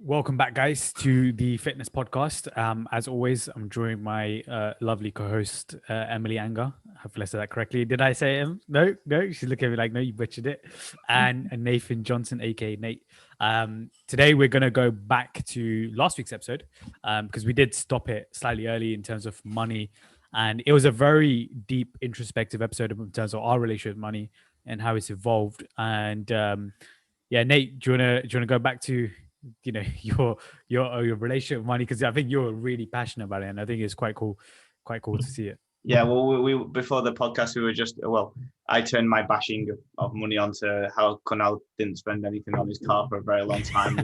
Welcome back, guys, to the fitness podcast. As always, I'm joined by lovely co-host Emily Anger. Hopefully I said that correctly. Did I say him? No. She's looking at me like, no, you butchered it. And Nathan Johnson, aka Nate. Today we're gonna go back to last week's episode because we did stop it slightly early in terms of money, and it was a very deep, introspective episode in terms of our relationship with money and how it's evolved. And yeah, Nate, do you wanna go back to your relationship with money, because I think you're really passionate about it, and I think it's quite cool to see it. Yeah, well, we before the podcast, we were just I turned my bashing of money onto how Kunal didn't spend anything on his car for a very long time.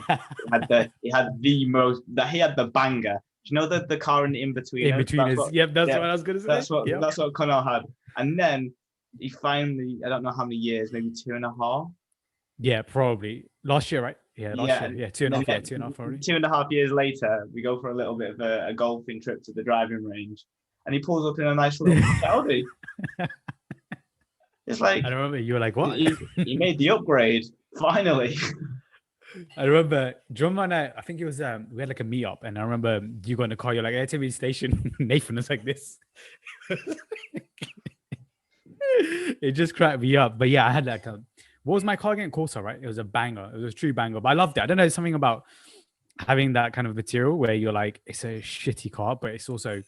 he had the banger. Do you know the car in between? In between is that's what I was gonna say. That's what Kunal had, and then he finally, I don't know how many years, maybe 2.5. Yeah, probably last year, right? Yeah, last year. Yeah, 2.5. Yeah, 2.5 already. 2.5 years later, we go for a little bit of a golfing trip to the driving range, and he pulls up in a nice little Audi. It's like, I remember you were like, "What?" He made the upgrade finally. I remember, I think it was we had like a meet up, and I remember you got in the car. You're like, "Hey, take me to the station." Nathan was like this. It just cracked me up. But yeah, I had like what was my car again? Corsa, right? It was a banger. It was a true banger. But I loved it. I don't know, something about having that kind of material where you're like, it's a shitty car, but it's also,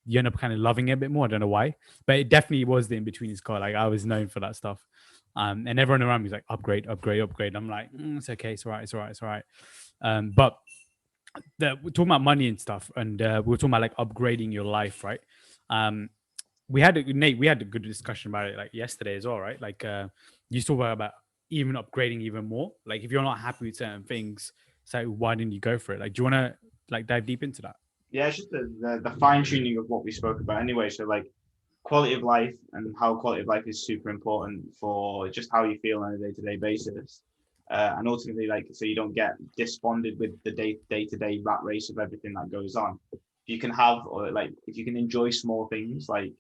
you end up kind of loving it a bit more. I don't know why, but it definitely was the in-between's car. Like, I was known for that stuff. And everyone around me was like, upgrade. I'm like, it's okay. It's all right. But we're talking about money and stuff. And we were talking about like upgrading your life, right? Nate, we had a good discussion about it like yesterday as well, right? Like you talk about even upgrading even more. Like, if you're not happy with certain things, so why didn't you go for it? Like, do you want to like dive deep into that? Yeah, it's just the fine tuning of what we spoke about anyway. So like quality of life, and how quality of life is super important for just how you feel on a day-to-day basis. And ultimately, like, so you don't get desponded with the day-to-day rat race of everything that goes on. You can if you can enjoy small things, like,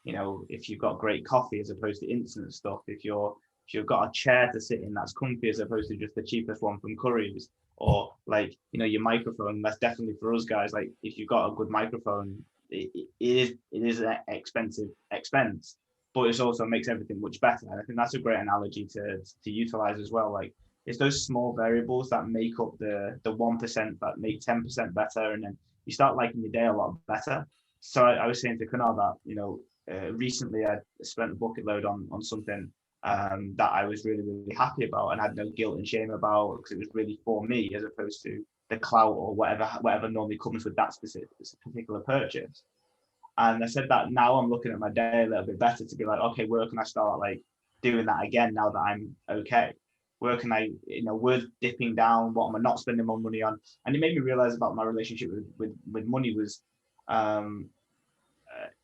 if you've got great coffee as opposed to instant stuff, if you've got a chair to sit in that's comfy as opposed to just the cheapest one from Curry's, or like, your microphone. That's definitely for us guys. Like, if you've got a good microphone, it is an expensive expense, but it also makes everything much better. And I think that's a great analogy to utilize as well. Like, it's those small variables that make up the 1% that make 10% better, and then you start liking your day a lot better. So I was saying to Kunal that recently I spent a bucket load on something that I was really, really happy about and had no guilt and shame about, because it was really for me as opposed to the clout or whatever normally comes with that particular purchase. And I said that now I'm looking at my day a little bit better to be like, okay, where can I start like doing that again now that I'm okay? Where can I, worth dipping down? What am I not spending my money on? And it made me realize about my relationship with money was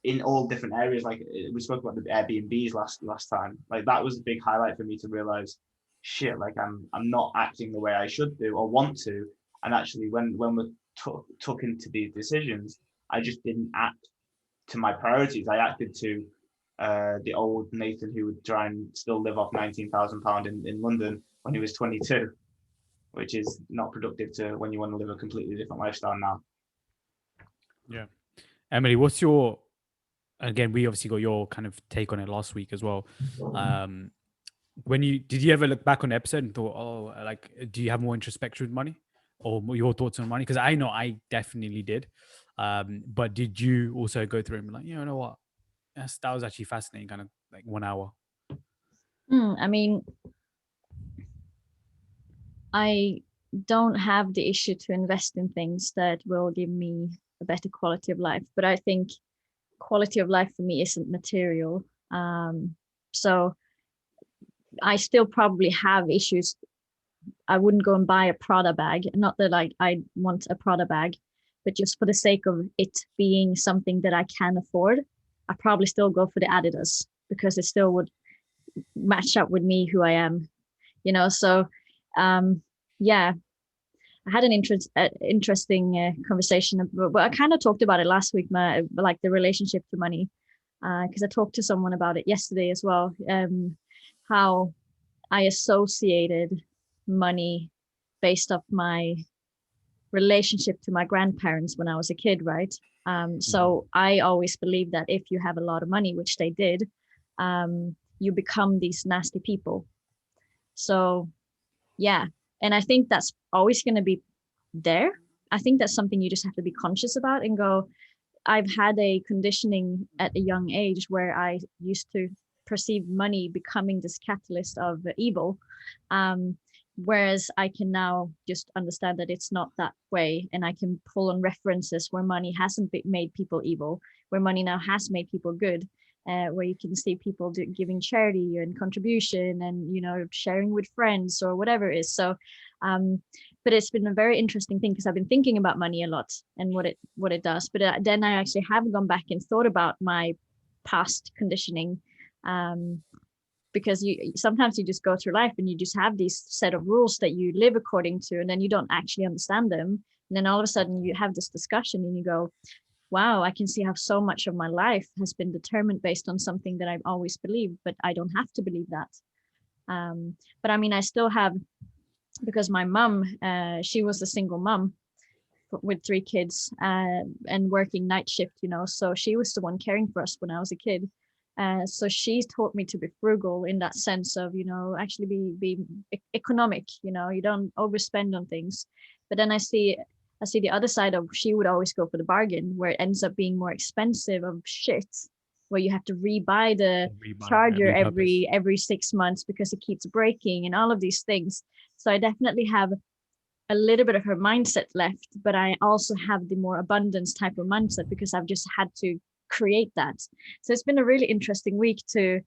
in all different areas. Like, we spoke about the Airbnbs last time. Like, that was a big highlight for me to realize, shit, like I'm not acting the way I should do or want to. And actually, when we took into these decisions, I just didn't act to my priorities. I acted to the old Nathan who would try and still live off £19,000 in London when he was 22, which is not productive to when you want to live a completely different lifestyle now. Yeah. Emily, again, we obviously got your kind of take on it last week as well. Did you ever look back on the episode and thought, oh, like, do you have more introspection with money, or your thoughts on money? Because I know I definitely did. But did you also go through and be like, you know what? That was actually fascinating, kind of like 1 hour. I mean, I don't have the issue to invest in things that will give me a better quality of life. But I think quality of life for me isn't material. So I still probably have issues. I wouldn't go and buy a Prada bag. Not that I want a Prada bag, but just for the sake of it being something that I can afford, I probably still go for the Adidas because it still would match up with me, who I am, So, yeah, I had an interesting conversation, but I kind of talked about it last week, like the relationship to money, because I talked to someone about it yesterday as well. How I associated money based off my relationship to my grandparents when I was a kid, right? So I always believed that if you have a lot of money, which they did, you become these nasty people. So yeah, and I think that's always going to be there. I think that's something you just have to be conscious about and go, I've had a conditioning at a young age where I used to perceive money becoming this catalyst of evil. Um, Whereas I can now just understand that it's not that way. And I can pull on references where money hasn't made people evil, where money now has made people good. Where you can see people giving charity and contribution and, you know, sharing with friends or whatever it is. So, but it's been a very interesting thing because I've been thinking about money a lot and what it does. But then I actually have gone back and thought about my past conditioning, because you sometimes you just go through life and you just have these set of rules that you live according to, and then you don't actually understand them. And then all of a sudden you have this discussion and you go, wow, I can see how so much of my life has been determined based on something that I've always believed, but I don't have to believe that. But I mean, I still have, because my mom, she was a single mom with 3 kids, and working night shift, you know, so she was the one caring for us when I was a kid. So she taught me to be frugal in that sense of, you know, actually be economic, you know, you don't overspend on things. But then I see the other side of, she would always go for the bargain where it ends up being more expensive of shit, where you have to rebuy the charger every 6 months because it keeps breaking and all of these things. So I definitely have a little bit of her mindset left, but I also have the more abundance type of mindset because I've just had to create that. So it's been a really interesting week to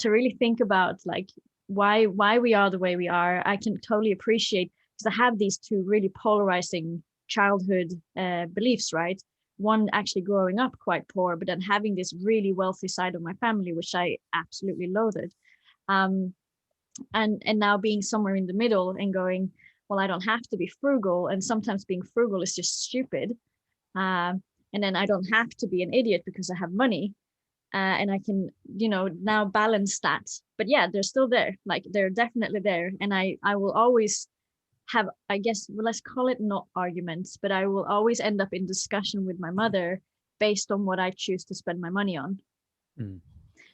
really think about like why we are the way we are. I can totally appreciate, because I have these 2 really polarizing childhood beliefs, right? One actually growing up quite poor, but then having this really wealthy side of my family, which I absolutely loathed. And now being somewhere in the middle and going, well, I don't have to be frugal, and sometimes being frugal is just stupid. And then I don't have to be an idiot because I have money, and I can, you know, now balance that. But yeah, they're still there, like they're definitely there, and I will always have, I guess, well, let's call it not arguments, but I will always end up in discussion with my mother based on what I choose to spend my money on.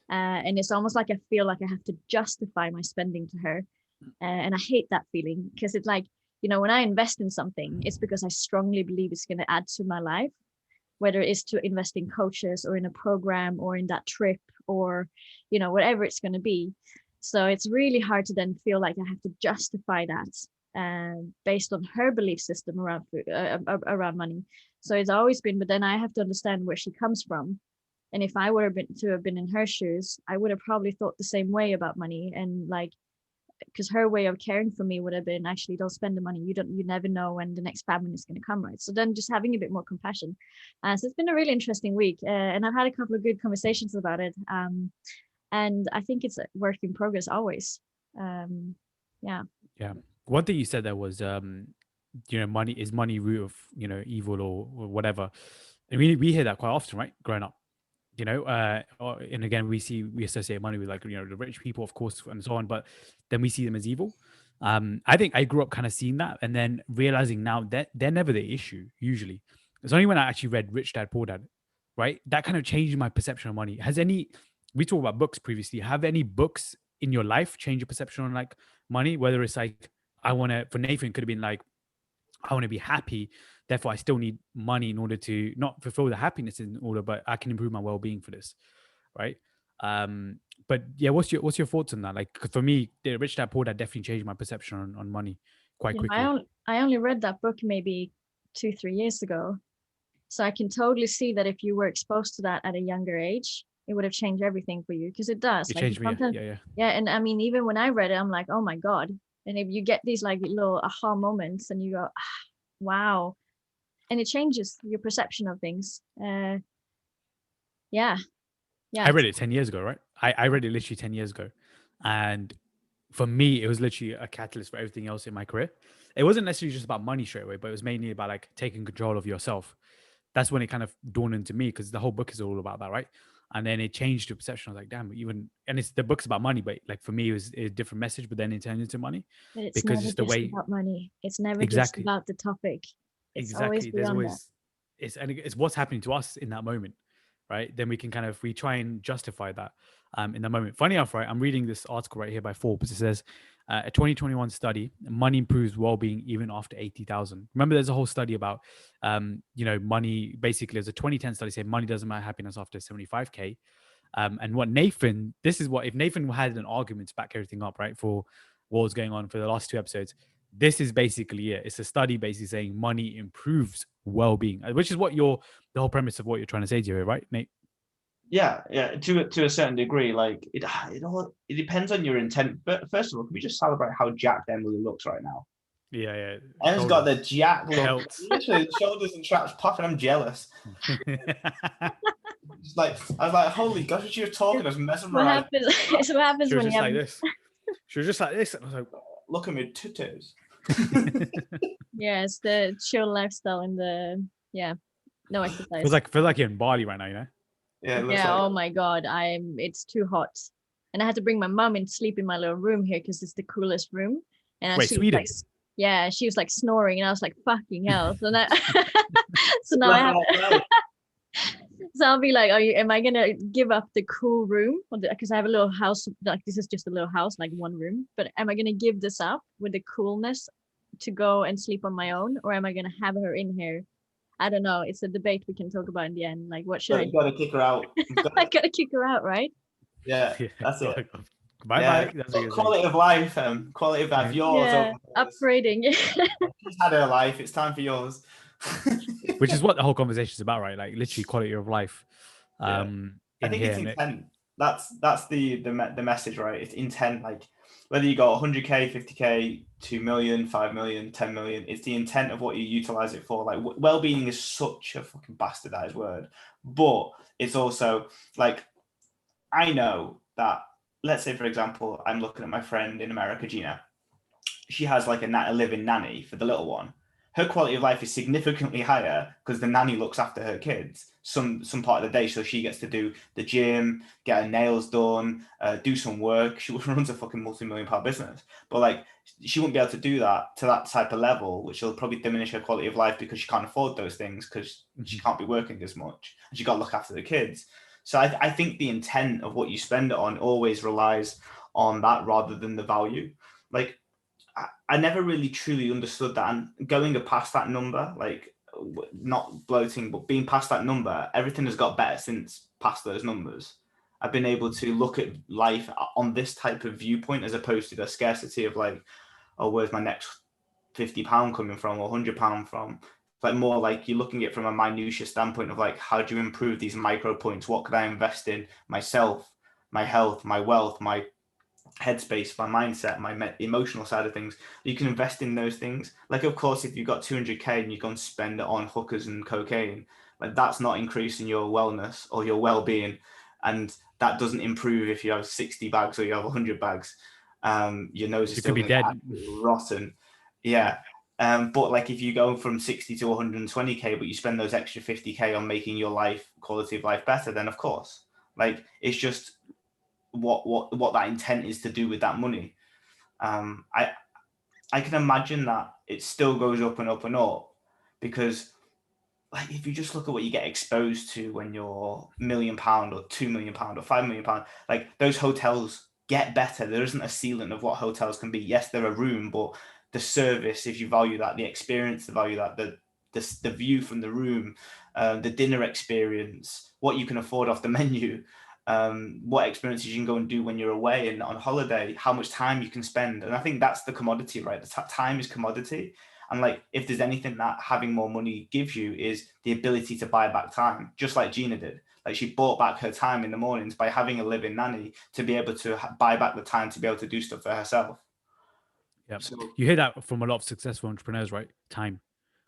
And it's almost like I feel like I have to justify my spending to her. And I hate that feeling, because it's like, you know, when I invest in something, it's because I strongly believe it's going to add to my life, whether it's to invest in coaches or in a program or in that trip or, you know, whatever it's going to be. So it's really hard to then feel like I have to justify that based on her belief system around money. So it's always been, but then I have to understand where she comes from. And if I were to have been in her shoes, I would have probably thought the same way about money. And like, because her way of caring for me would have been, actually, don't spend the money. You never know when the next famine is going to come, right? So then just having a bit more compassion. So it's been a really interesting week, and I've had a couple of good conversations about it. And I think it's a work in progress always. Yeah. One thing you said there was, you know, money root of, you know, evil or whatever. And we hear that quite often, right? Growing up, you know, and again, we associate money with, like, you know, the rich people, of course, and so on, but then we see them as evil. I think I grew up kind of seeing that, and then realizing now that they're never the issue. Usually, it's only when I actually read Rich Dad Poor Dad, right, that kind of changed my perception of money. We talked about books previously, have any books in your life change your perception on, like, money? Whether it's like, for Nathan, it could have been like, I want to be happy, therefore I still need money in order to not fulfill the happiness in order, but I can improve my well-being for this, right? But yeah, what's your thoughts on that? Like, 'cause for me, the Rich Dad Poor Dad definitely changed my perception on money quite You know, quickly. I only read that book maybe 2-3 years ago. So I can totally see that if you were exposed to that at a younger age, it would have changed everything for you, because it does. It Like changed me. sometimes, yeah. And I mean, even when I read it, I'm like, oh my God. And if you get these like little aha moments and you go, wow, and it changes your perception of things. Yeah. I read it 10 years ago, right? I read it literally 10 years ago. And for me, it was literally a catalyst for everything else in my career. It wasn't necessarily just about money straight away, but it was mainly about, like, taking control of yourself. That's when it kind of dawned into me, because the whole book is all about that, right? And then it changed the perception. I was like, damn, even, and it's the book's about money, but like for me, it was a different message, but then it turned into money But it's because never it's the just way. about money. It's never just Exactly. about the topic. It's always Exactly. There's beyond that. always, it's what's happening to us in that moment, right? Then we can kind of, we try and justify that in the moment. Funny enough, right? I'm reading this article right here by Forbes. It says a 2021 study, money improves well-being even after 80,000. Remember, there's a whole study about, money. Basically, there's a 2010 study saying money doesn't matter happiness after 75K. And what Nathan, this is what, if Nathan had an argument to back everything up, right, for what was going on for the last two episodes, this is basically it. It's a study basically saying money improves well-being, which is what the whole premise of what you're trying to say to you, right, Nate? Yeah, to a certain degree, like it depends on your intent. But first of all, can we just celebrate how jacked Emily looks right now? Yeah. Emma's got the jack look, Pelt. literally the shoulders and traps popping. I'm jealous. It's like I was like, holy gosh, when she was talking, I was What mesmerized. happens? It's what happens She was when just you like have. this. She was just like this. And I was like, Look at me tutus. Yeah, it's the chill lifestyle and the no exercise. feel like you're in Bali right now, you know? Yeah, it looks Yeah. like Oh my God, it's too hot, and I had to bring my mum in to sleep in my little room here because it's the coolest room. And Wait, she was Sweden? like, yeah, she was like snoring, and I was like, fucking hell. So now, so now I have. So I'll be like, am I gonna give up the cool room? Because I have a little house, like this is just a little house, like one room. But am I gonna give this up with the coolness to go and sleep on my own, or am I gonna have her in here? I don't know. It's a debate we can talk about in the end. Like, what should I you do? gotta kick her out. I gotta kick her out, right? Yeah, that's it. Bye Yeah, bye. That's what you're saying. quality of life, quality of life. Yeah. Yours. Yeah, upgrading. She's had her life. It's time for yours. Which is what the whole conversation is about, right? Like literally quality of life. I In think here. it's intent. That's the message, right? It's intent. Like whether you got 100K, 50K, 2 million, 5 million, 10 million, it's the intent of what you utilize it for. Like well-being is such a fucking bastardized word, but it's also like, I know that, let's say, for example, I'm looking at my friend in America, Gina. She has like a living nanny for the little one. Her quality of life is significantly higher because the nanny looks after her kids some part of the day, so she gets to do the gym, get her nails done, do some work. She runs a fucking multi-million-pound business, but like she wouldn't be able to do that to that type of level, which will probably diminish her quality of life because she can't afford those things because she can't be working as much and she got to look after the kids. So I think the intent of what you spend it on always relies on that rather than the value. Like I never really truly understood that, and going past that number, like not bloating, but being past that number, everything has got better since past those numbers. I've been able to look at life on this type of viewpoint as opposed to the scarcity of like, oh, where's my next £50 coming from or £100 from? It's like more like you're looking at it from a minutiae standpoint of like, how do you improve these micro points? What could I invest in myself, my health, my wealth, my headspace, my mindset, my emotional side of things? You can invest in those things. Like, of course, if you've got 200K and you go and spend it on hookers and cocaine, like that's not increasing your wellness or your well-being, and that doesn't improve if you have 60 bags or you have 100 bags. Your nose is You still could be dead. rotten. Yeah. But like if you go from 60 to 120K, but you spend those extra 50K on making your life, quality of life better, then of course, like it's just what that intent is to do with that money. I can imagine that it still goes up and up and up, because like if you just look at what you get exposed to when you're £1 million or £2 million or £5 million, like those hotels get better. There isn't a ceiling of what hotels can be. Yes, they're a room, but the service, if you value that, the experience, the value that, the view from the room, the dinner experience, what you can afford off the menu, what experiences you can go and do when you're away and on holiday, how much time you can spend. And I think that's the commodity, right? The time is commodity. And like, if there's anything that having more money gives you is the ability to buy back time, just like Gina did. Like she bought back her time in the mornings by having a living nanny to be able to buy back the time to be able to do stuff for herself. Yeah. So, You hear that from a lot of successful entrepreneurs, right? Time.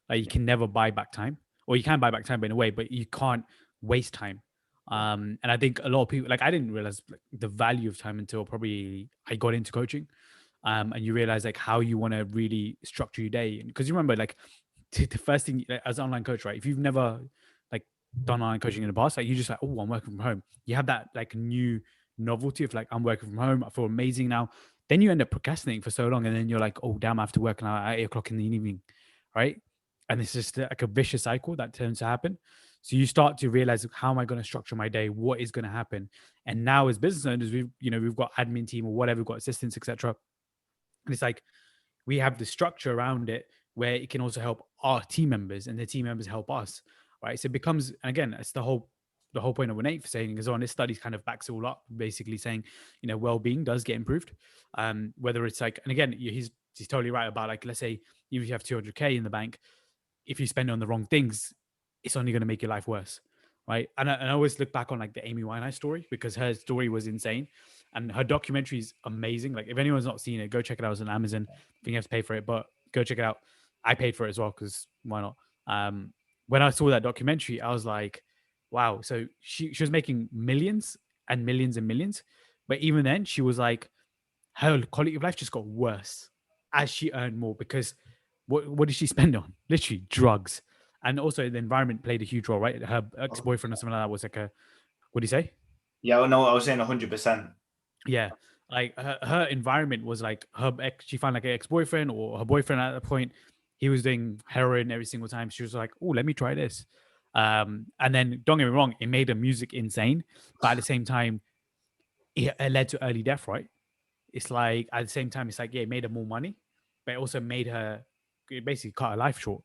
Like you can never buy back time, or you can buy back time, but in a way, but you can't waste time. And I think a lot of people, like I didn't realize like, the value of time until probably I got into coaching. And you realize like how you want to really structure your day. Because you remember like the first thing, like, as an online coach, right? If you've never like done online coaching in the past, like you just like, oh, I'm working from home. You have that like new novelty of like, I'm working from home. I feel amazing now. Then you end up procrastinating for so long, and then you're like, oh damn, I have to work now at 8 o'clock in the evening, right? And it's just like a vicious cycle that tends to happen. So you start to realize, how am I going to structure my day? What is going to happen? And now as business owners, we've got admin team or whatever, we've got assistants, etc. And it's like we have the structure around it where it can also help our team members, and the team members help us, right? So it becomes, and again, it's the whole point of what Nate for saying is, on this study kind of backs it all up, basically saying, well-being does get improved. Whether it's like, and again, he's totally right about, like, let's say even if you have 200K in the bank, if you spend it on the wrong things, it's only going to make your life worse, right? And I always look back on like the Amy Winehouse story, because her story was insane, and her documentary is amazing. Like, if anyone's not seen it, go check it out. It's on Amazon. I think you have to pay for it, but go check it out. I paid for it as well, because why not? When I saw that documentary, I was like, wow. So she was making millions and millions and millions, but even then, she was like, her quality of life just got worse as she earned more, because what did she spend on? Literally drugs. And also the environment played a huge role, right? Her ex-boyfriend or something like that was like what do you say? Yeah, no, I was saying 100%. Yeah. Like her environment was like, she found like an ex-boyfriend or her boyfriend at that point. He was doing heroin every single time. She was like, oh, let me try this. And then don't get me wrong, it made her music insane. But at the same time, it led to early death, right? It's like, at the same time, it's like, yeah, it made her more money, but it also made her, it basically cut her life short,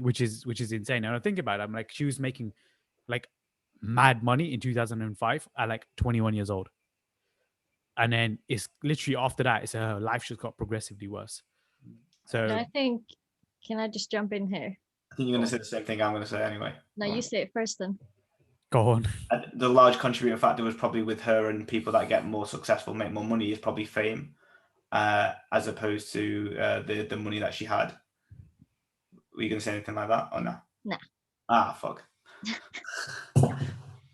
which is insane. And I think about it, I'm like, she was making like mad money in 2005 at like 21 years old, and then it's literally after that, it's her life just got progressively worse. And So I think, can I just jump in here? I think you're going to say the same thing I'm going to say anyway. No, you say it first then. go on. The large contributing factor was probably with her and people that get more successful, make more money, is probably fame, as opposed to the money that she had. Were you going to say anything like that or no? Nah. Ah, fuck.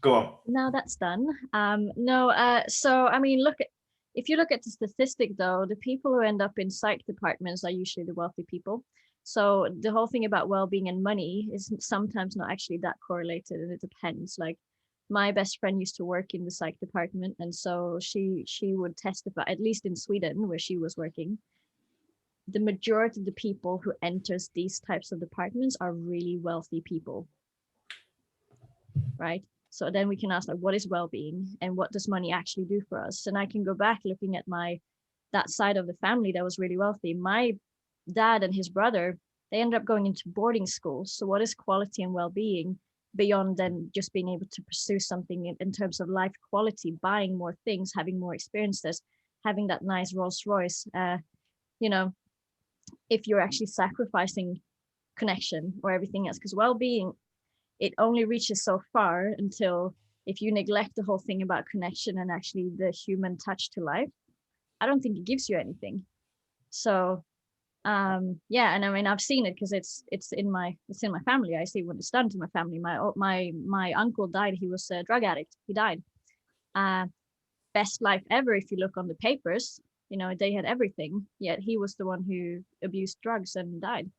Go on. No, that's done. No, so I mean, if you look at the statistic though, the people who end up in psych departments are usually the wealthy people. So the whole thing about well-being and money is sometimes not actually that correlated, and it depends. Like, my best friend used to work in the psych department, and so she would testify, at least in Sweden where she was working, the majority of the people who enters these types of departments are really wealthy people, right? So then we can ask, like, what is well-being and what does money actually do for us? And I can go back looking at that side of the family that was really wealthy. My dad and his brother, they ended up going into boarding schools. So what is quality and well-being beyond then just being able to pursue something in terms of life quality, buying more things, having more experiences, having that nice Rolls Royce? If you're actually sacrificing connection or everything else, because well-being, it only reaches so far until, if you neglect the whole thing about connection and actually the human touch to life, I don't think it gives you anything. So yeah, and I mean, I've seen it because it's in my family. I see what it's done to my family. My uncle died. He was a drug addict. He died. Best life ever if you look on the papers. They had everything, yet he was the one who abused drugs and died.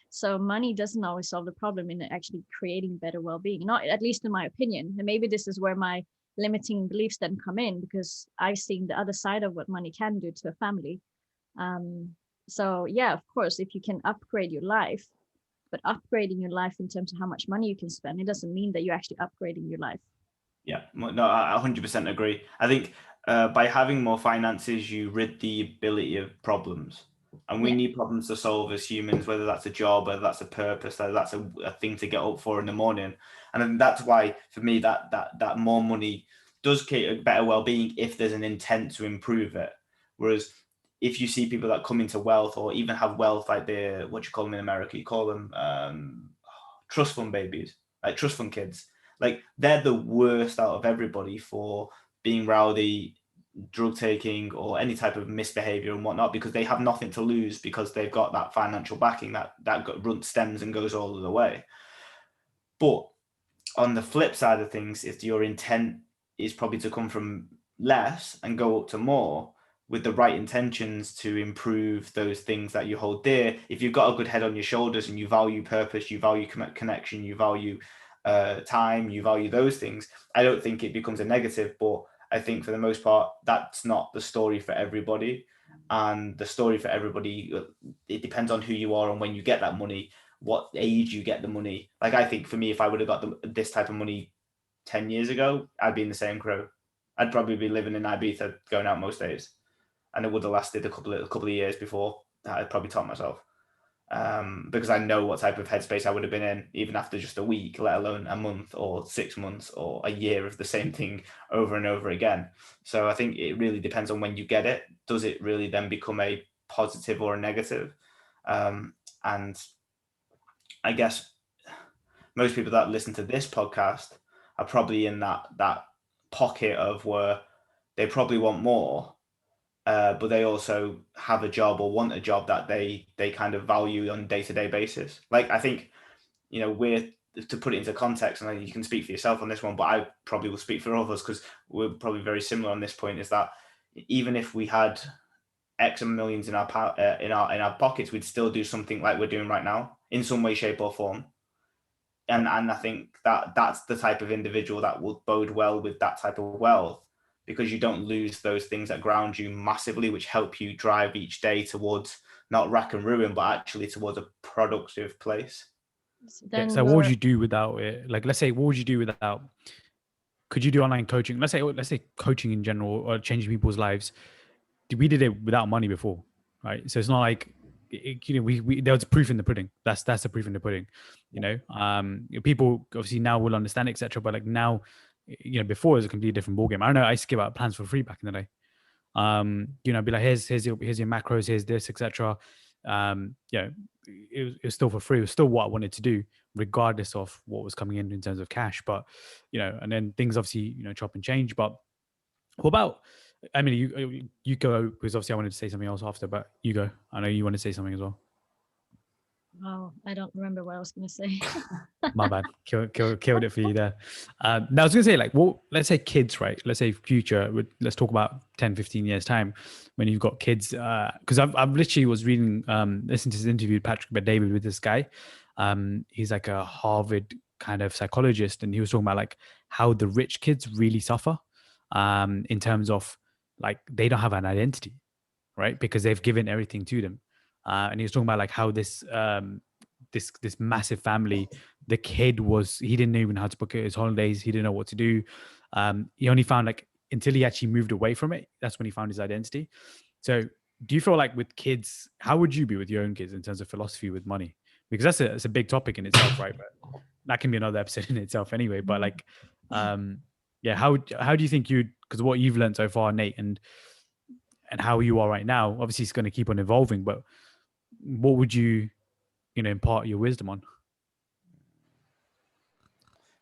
So money doesn't always solve the problem in actually creating better well-being, not at least in my opinion. And maybe this is where my limiting beliefs then come in, because I've seen the other side of what money can do to a family. So yeah, of course, if you can upgrade your life, but upgrading your life in terms of how much money you can spend, it doesn't mean that you're actually upgrading your life. Yeah, no, I 100% agree. I think by having more finances, you rid the ability of problems. And we need problems to solve as humans, whether that's a job, whether that's a purpose, whether that's a thing to get up for in the morning. And I think that's why, for me, that more money does create a better well-being if there's an intent to improve it. Whereas if you see people that come into wealth, or even have wealth, like what you call them in America, you call them trust fund babies, like trust fund kids. Like, they're the worst out of everybody for being rowdy, drug taking, or any type of misbehavior and whatnot, because they have nothing to lose, because they've got that financial backing that stems and goes all of the way. But on the flip side of things, if your intent is probably to come from less and go up to more, with the right intentions to improve those things that you hold dear, if you've got a good head on your shoulders and you value purpose, you value connection, you value time, you value those things, I don't think it becomes a negative. But I think for the most part, that's not the story for everybody. And the story for everybody, it depends on who you are and when you get that money, what age you get the money. Like, I think for me, if I would have got this type of money 10 years ago, I'd be in the same crew. I'd probably be living in Ibiza, going out most days, and it would have lasted a couple of years before I'd probably taught myself. Because I know what type of headspace I would have been in even after just a week, let alone a month or 6 months or a year of the same thing over and over again. So I think it really depends on when you get it. Does it really then become a positive or a negative? And I guess most people that listen to this podcast are probably in that pocket of where they probably want more, but they also have a job or want a job that they kind of value on a day-to-day basis. Like, I think, we're, to put it into context, and you can speak for yourself on this one, but I probably will speak for others because we're probably very similar on this point, is that even if we had X and millions in our pockets, we'd still do something like we're doing right now in some way, shape or form. And I think that's the type of individual that will bode well with that type of wealth, because you don't lose those things that ground you massively, which help you drive each day towards not rack and ruin, but actually towards a productive place. So what would you do without it? Like, let's say, what would you do without? Could you do online coaching? Let's say coaching in general or changing people's lives. We did it without money before, right? So it's not like we there was proof in the pudding. That's the proof in the pudding. People obviously now will understand, etc. But like now, before it was a completely different ballgame. I don't know. I used to give out plans for free back in the day. Be like, here's your macros, here's this, etc. It was still for free. It was still what I wanted to do, regardless of what was coming in terms of cash. But and then things obviously chop and change. But what about? I mean, you go, because obviously I wanted to say something else after, but you go. I know you want to say something as well. Oh, I don't remember what I was going to say. My bad. Killed it for you there. Now I was going to say, like, well, let's say kids, right? Let's say future. Let's talk about 10, 15 years time when you've got kids. Because I've literally was reading, listening to this interview with Patrick Bet-David with this guy. He's like a Harvard kind of psychologist, and he was talking about like how the rich kids really suffer, in terms of like they don't have an identity, right? Because they've given everything to them. And he was talking about like how this massive family, the kid he didn't even know how to book his holidays. He didn't know what to do. He only found, like, until he actually moved away from it, that's when he found his identity. So do you feel like with kids, how would you be with your own kids in terms of philosophy with money? Because that's a big topic in itself, right? But that can be another episode in itself anyway. But like, yeah, how do you think because what you've learned so far, Nate, and how you are right now, obviously it's going to keep on evolving, but what would you impart your wisdom on?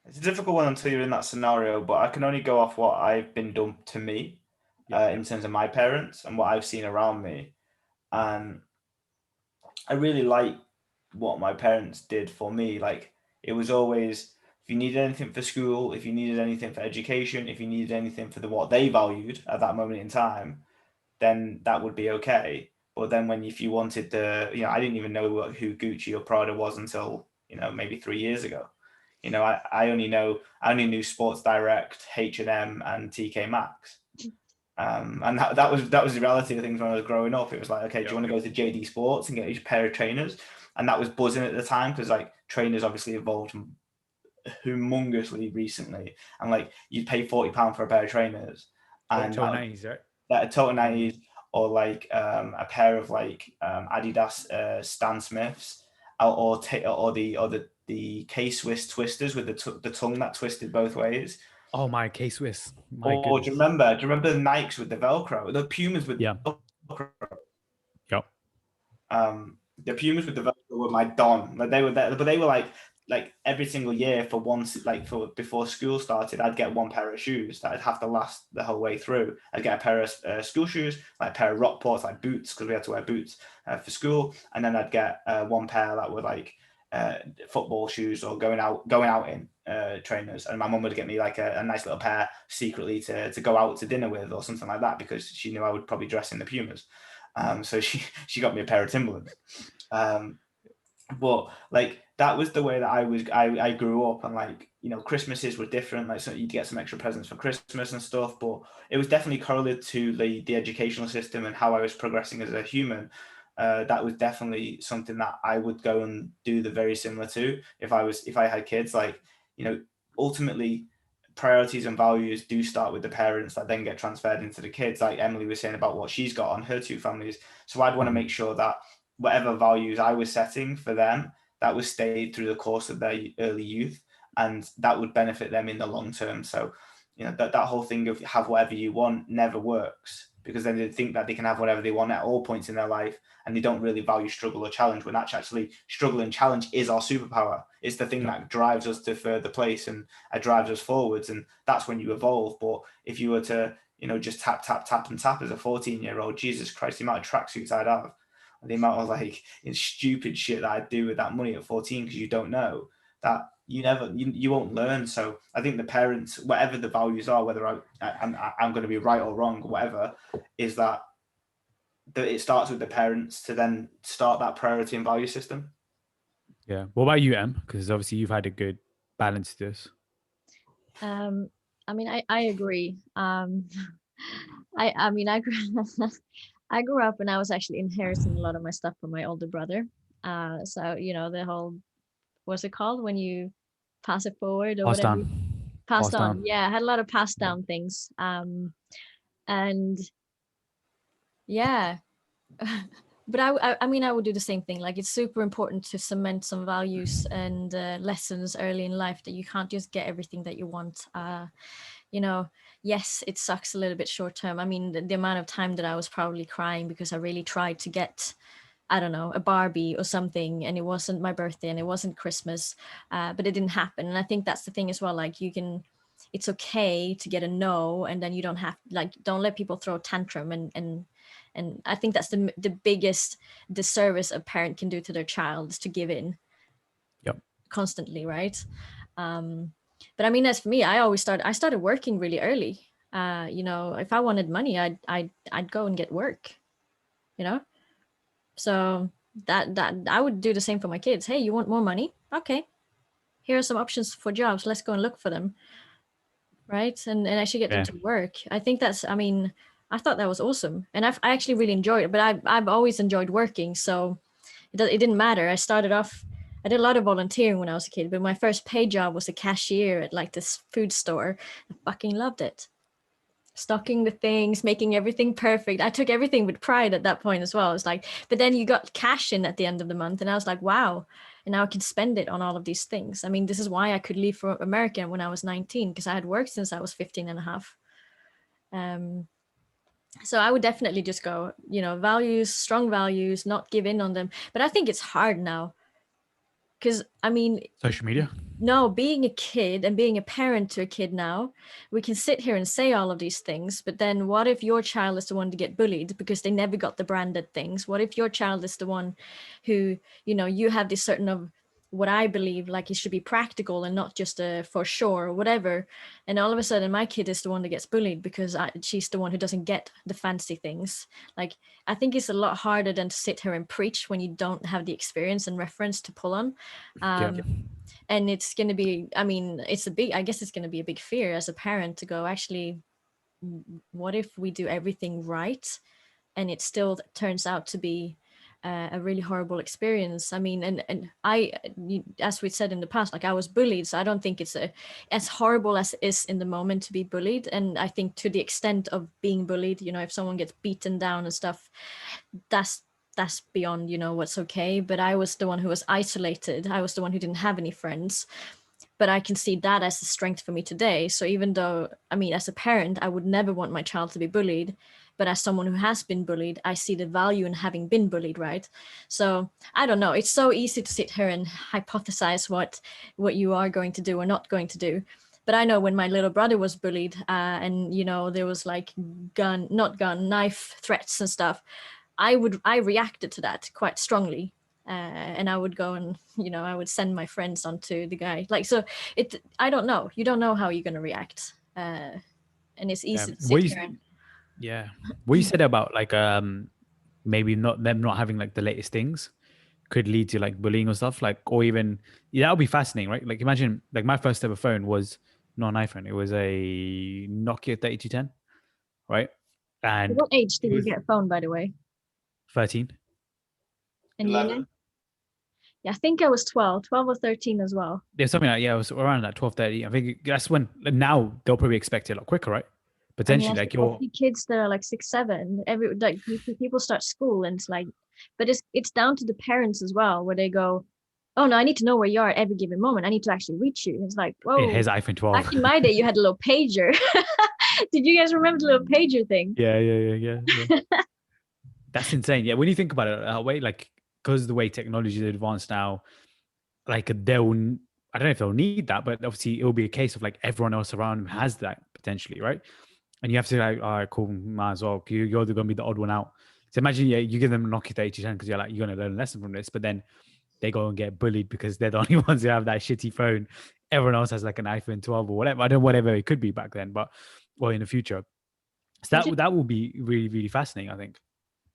It's a difficult one until you're in that scenario, but I can only go off what I've been done to me, in terms of my parents and what I've seen around me. And I really like what my parents did for me. Like, it was always, if you needed anything for school, if you needed anything for education, if you needed anything for what they valued at that moment in time, then that would be okay. But then if you wanted I didn't even know who Gucci or Prada was until, maybe 3 years ago. I only knew Sports Direct, H&M, and TK Maxx. And that was the reality of things when I was growing up. It was like, okay, do you want to go to JD Sports and get a pair of trainers? And that was buzzing at the time, because like trainers obviously evolved humongously recently, and like you'd pay £40 for a pair of trainers, and total 90s, right? That a total 90s, or like a pair of like Adidas Stan Smiths, or the K-Swiss twisters with the tongue that twisted both ways. Oh, my K-Swiss. Or do you remember the Nikes with the Velcro, the Pumas with the Velcro? Yep. The Pumas with the Velcro were my don. Like, they were there, but they were like every single year for once, like before school started, I'd get one pair of shoes that I'd have to last the whole way through. I'd get a pair of school shoes, like a pair of Rockports, like boots, because we had to wear boots for school, and then I'd get one pair that were like football shoes or going out in trainers, and my mum would get me like a nice little pair secretly to go out to dinner with or something like that, because she knew I would probably dress in the Pumas. So she got me a pair of Timberlands. But like that was the way that I grew up, and like, you know, Christmases were different, like, so you'd get some extra presents for Christmas and stuff, but it was definitely correlated to the educational system and how I was progressing as a human. That was definitely something that I would go and do the very similar to if I had kids. Like, you know, ultimately priorities and values do start with the parents that then get transferred into the kids, like Emily was saying about what she's got on her two families. So I'd want to make sure that whatever values I was setting for them, that was stayed through the course of their early youth, and that would benefit them in the long term. So, you know, that whole thing of have whatever you want never works, because then they think that they can have whatever they want at all points in their life, and they don't really value struggle or challenge, when actually struggle and challenge is our superpower. It's the thing that drives us to further place and drives us forwards, and that's when you evolve. But if you were to, you know, just tap and tap as a 14-year-old, Jesus Christ, the amount of tracksuits I'd have, the amount of like stupid shit that I'd do with that money at 14, because you don't know, that you won't learn. So I think the parents, whatever the values are, whether I'm going to be right or wrong, whatever, is that it starts with the parents to then start that priority and value system. Yeah. What about you, Em? Because obviously you've had a good balance to this. I mean, I agree. I mean, I grew, I grew up and I was actually inheriting a lot of my stuff from my older brother. So, you know, the whole, what's it called when you pass it forward or Passed whatever? down. Passed on. Yeah, I had a lot of passed down things. And yeah, but I mean, I would do the same thing. Like, it's super important to cement some values and lessons early in life, that you can't just get everything that you want. You know, yes, it sucks a little bit short term. I mean, the amount of time that I was probably crying because I really tried to get, I don't know, a Barbie or something, and it wasn't my birthday and it wasn't Christmas, but it didn't happen. And I think that's the thing as well. Like, it's okay to get a no, and then you don't have, like, don't let people throw a tantrum. And I think that's the biggest disservice a parent can do to their child, is to give in. Yep. Constantly, right? But I mean, as for me, I started working really early. You know, if I wanted money, I'd go and get work, you know? So that I would do the same for my kids. Hey, you want more money? Okay. Here are some options for jobs. Let's go and look for them. Right? And actually get them to work. I think that's, I mean, I thought that was awesome. And I actually really enjoyed it, but I've always enjoyed working. So it didn't matter. I did a lot of volunteering when I was a kid, but my first paid job was a cashier at like this food store. I fucking loved it. Stocking the things, making everything perfect. I took everything with pride at that point as well. It's like, but then you got cash in at the end of the month, and I was like, wow. And now I can spend it on all of these things. I mean, this is why I could leave for America when I was 19, because I had worked since I was 15 and a half. So I would definitely just go, you know, values, strong values, not give in on them. But I think it's hard now. Because, I mean, social media. No, being a kid and being a parent to a kid now, we can sit here and say all of these things, but then what if your child is the one to get bullied because they never got the branded things? What if your child is the one who, you know, you have this certain of what I believe, like, it should be practical and not just a for sure or whatever. And all of a sudden my kid is the one that gets bullied because she's the one who doesn't get the fancy things. Like, I think it's a lot harder than to sit here and preach when you don't have the experience and reference to pull on. And it's going to be, I mean, I guess it's going to be a big fear as a parent to go, actually, what if we do everything right and it still turns out to be a really horrible experience? I mean, and as we said in the past, like, I was bullied, so I don't think it's as horrible as it is in the moment to be bullied. And I think to the extent of being bullied, you know, if someone gets beaten down and stuff, that's beyond, you know, what's okay. But I was the one who was isolated. I was the one who didn't have any friends. But I can see that as a strength for me today. So even though, I mean, as a parent, I would never want my child to be bullied, but as someone who has been bullied, I see the value in having been bullied, right? So I don't know. It's so easy to sit here and hypothesize what you are going to do or not going to do. But I know when my little brother was bullied, and, you know, there was like knife threats and stuff, I reacted to that quite strongly. and I would go and, I would send my friends onto the guy. Like, so I don't know. You don't know how you're going to react. And it's Yeah. easy to sit here and, Yeah. What you said about like maybe not them not having like the latest things could lead to like bullying or stuff, like, or even, yeah, that would be fascinating, right? Like imagine like my first ever phone was not an iPhone, it was a Nokia 3210, right? And what age did it you was get a phone, by the way? 13. And you know? 11. Yeah, I think I was 12 or 13 as well. Yeah, something like, yeah, it was around that 12:30. I think that's when, now they'll probably expect it a lot quicker, right? I mean, Potentially, like I you're, see kids that are like 6, 7. Every like people start school, and it's like, but it's down to the parents as well, where they go, "Oh no, I need to know where you are at every given moment. I need to actually reach you." It's like, it whoa. has iPhone Back 12. in my day, you had a little pager. Did you guys remember the little pager thing? Yeah. That's insane. Yeah, when you think about it that way, like, because the way technology is advanced now, like I don't know if they'll need that, but obviously it will be a case of like everyone else around them has that potentially, right? And you have to like, all right, cool, might as well. You're going to be the odd one out. So imagine, yeah, you give them a Nokia 3210 because you're like, you're going to learn a lesson from this, but then they go and get bullied because they're the only ones who have that shitty phone. Everyone else has like an iPhone 12 or whatever. I don't know, whatever it could be back then, but well, in the future. So Which is, that will be really, really fascinating, I think,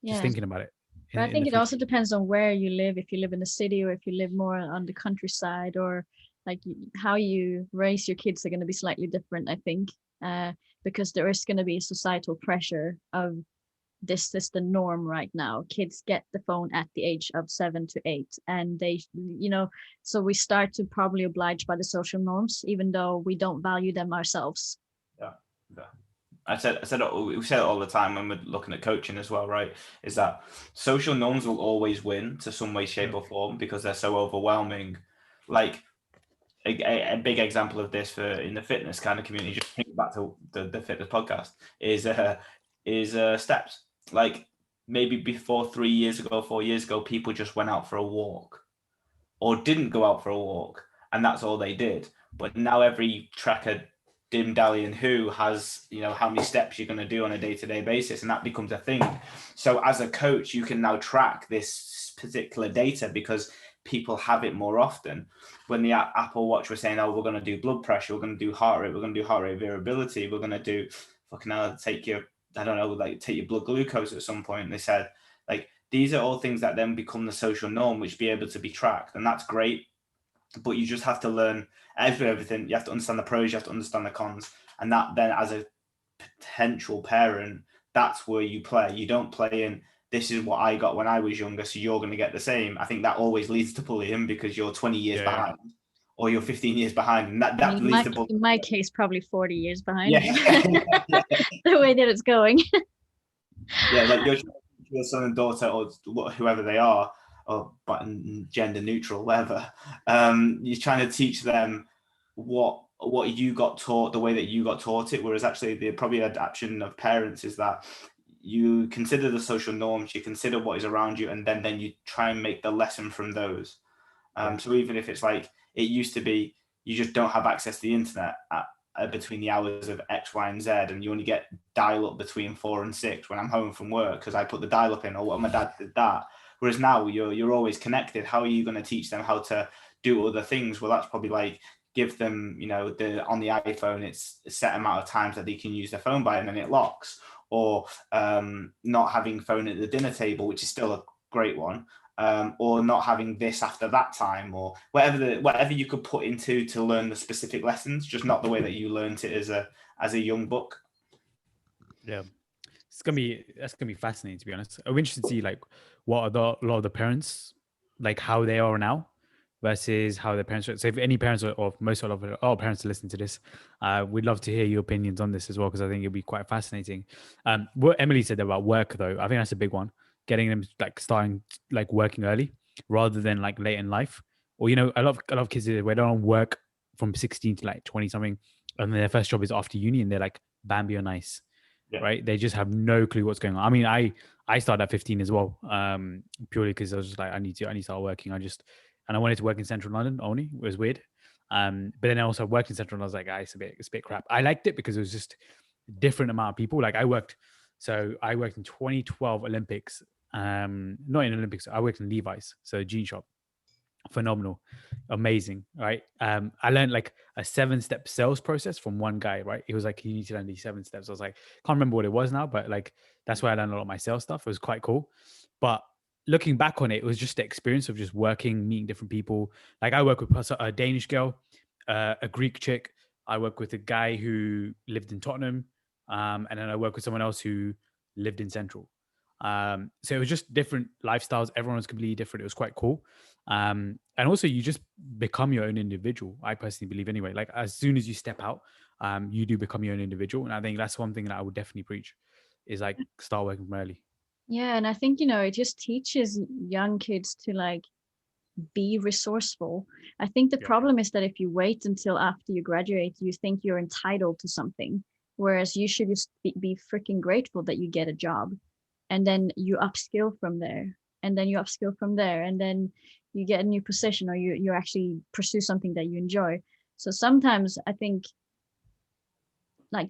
just yeah, thinking about it but I in the think it future. also depends on where you live. If you live in the city, or if you live more on the countryside, or like how you raise your kids are going to be slightly different, I think, because there is going to be societal pressure of this is the norm right now. Kids get the phone at the age of 7 to 8, and they, so we start to probably oblige by the social norms, even though we don't value them ourselves. Yeah. We say it all the time when we're looking at coaching as well, right? Is that social norms will always win to some way, shape, or form because they're so overwhelming. Like a big example of this in the fitness kind of community, just think back to the fitness podcast, is steps. Like maybe before 4 years ago, people just went out for a walk or didn't go out for a walk, and that's all they did. But now every tracker, dim dally and who has, how many steps you're going to do on a day-to-day basis, and that becomes a thing. So as a coach, you can now track this particular data because people have it more often. When the Apple Watch was saying, oh, we're going to do blood pressure, we're going to do heart rate, we're going to do heart rate variability, we're going to do fucking hell, take your blood glucose at some point. They said, like, these are all things that then become the social norm, which be able to be tracked. And that's great. But you just have to learn everything. You have to understand the pros, you have to understand the cons. And that then, as a potential parent, that's where you play. You don't play in, this is what I got when I was younger, so you're going to get the same. I think that always leads to bullying because you're 20 years behind or you're 15 years behind. And that leads to bullying. In my case, probably 40 years behind. Yeah. The way that it's going. Yeah, like your son and daughter or whoever they are, or gender neutral, whatever. You're trying to teach them what you got taught, the way that you got taught it. Whereas actually, the probably adaptation of parents is that you consider the social norms, you consider what is around you, and then you try and make the lesson from those. So even if it's like it used to be, you just don't have access to the internet between the hours of X, Y, and Z, and you only get dial up between 4 and 6 when I'm home from work because I put the dial up in, or what my dad did that. Whereas now you're always connected. How are you going to teach them how to do other things? Well, that's probably like give them, on the iPhone, it's a set amount of times that they can use their phone by, and then it locks. Or not having phone at the dinner table, which is still a great one. Or not having this after that time, or whatever you could put into to learn the specific lessons, just not the way that you learned it as a young book. Yeah, that's gonna be fascinating, to be honest. I'm interested to see like what are a lot of the parents, like how they are now versus how their parents were. So if any parents or most of our parents are listening to this, we'd love to hear your opinions on this as well, because I think it'd be quite fascinating. What Emily said about work though, I think that's a big one. Getting them like starting like working early rather than like late in life. Or a lot of kids where they don't work from 16 to like 20 something, and their first job is after uni, and they're like Bambi on ice. Yeah. Right? They just have no clue what's going on. I mean, I started at 15 as well, purely because I was just like, I need to start working. And I wanted to work in Central London only. It was weird. But then I also worked in Central, and I was like, it's a bit crap. I liked it because it was just a different amount of people. Like I worked in 2012 Olympics. not in Olympics. I worked in Levi's, so a jean shop. Phenomenal, amazing, right? I learned like a 7-step sales process from one guy, right? He was like, you need to learn these 7 steps. I was like, can't remember what it was now, but like that's where I learned a lot of my sales stuff. It was quite cool. But looking back on it, it was just the experience of just working, meeting different people. Like I work with a Danish girl, a Greek chick. I work with a guy who lived in Tottenham, and then I work with someone else who lived in Central. So it was just different lifestyles. Everyone was completely different. It was quite cool. And also you just become your own individual. I personally believe anyway, like as soon as you step out, you do become your own individual. And I think that's one thing that I would definitely preach is like start working from early. Yeah, and I think, it just teaches young kids to like be resourceful. I think the problem is that if you wait until after you graduate, you think you're entitled to something, whereas you should just be freaking grateful that you get a job, and then you upskill from there, and then you upskill from there, and then you get a new position, or you actually pursue something that you enjoy. So sometimes I think like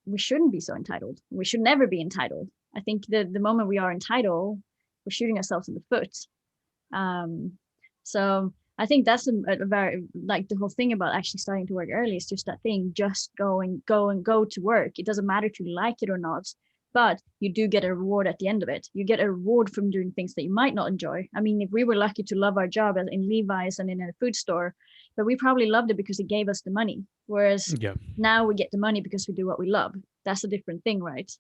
we shouldn't be so entitled. We should never be entitled. I think the moment we are entitled, we're shooting ourselves in the foot. So I think that's a very, like, the whole thing about actually starting to work early is just that thing, just go to work. It doesn't matter if you like it or not, but you do get a reward at the end of it. You get a reward from doing things that you might not enjoy. I mean, if we were lucky to love our job in Levi's and in a food store, but we probably loved it because it gave us the money. Whereas now we get the money because we do what we love. That's a different thing, right?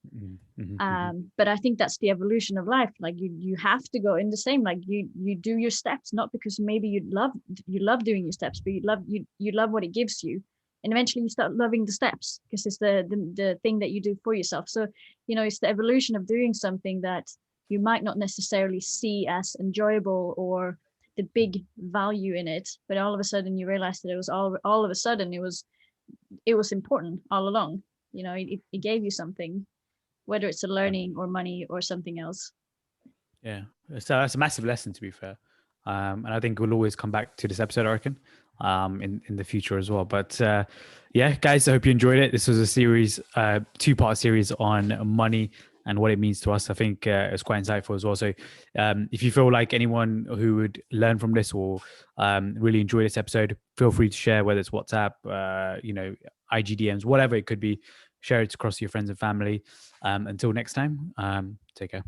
But I think that's the evolution of life. Like you have to go in the same, like you do your steps, not because maybe you love doing your steps, but you love what it gives you. And eventually you start loving the steps because it's the thing that you do for yourself. So, it's the evolution of doing something that you might not necessarily see as enjoyable or the big value in it, but all of a sudden you realize that it was all of a sudden it was important all along. It gave you something, whether it's a learning or money or something else. Yeah, so that's a massive lesson, to be fair. And I think we'll always come back to this episode, I reckon, in the future as well. But yeah, guys, I hope you enjoyed it. This was a series, 2-part series on money and what it means to us. I think it was quite insightful as well. So if you feel like anyone who would learn from this or really enjoy this episode, feel free to share, whether it's WhatsApp, IGDMs, whatever it could be. Share it across your friends and family. Until next time, take care.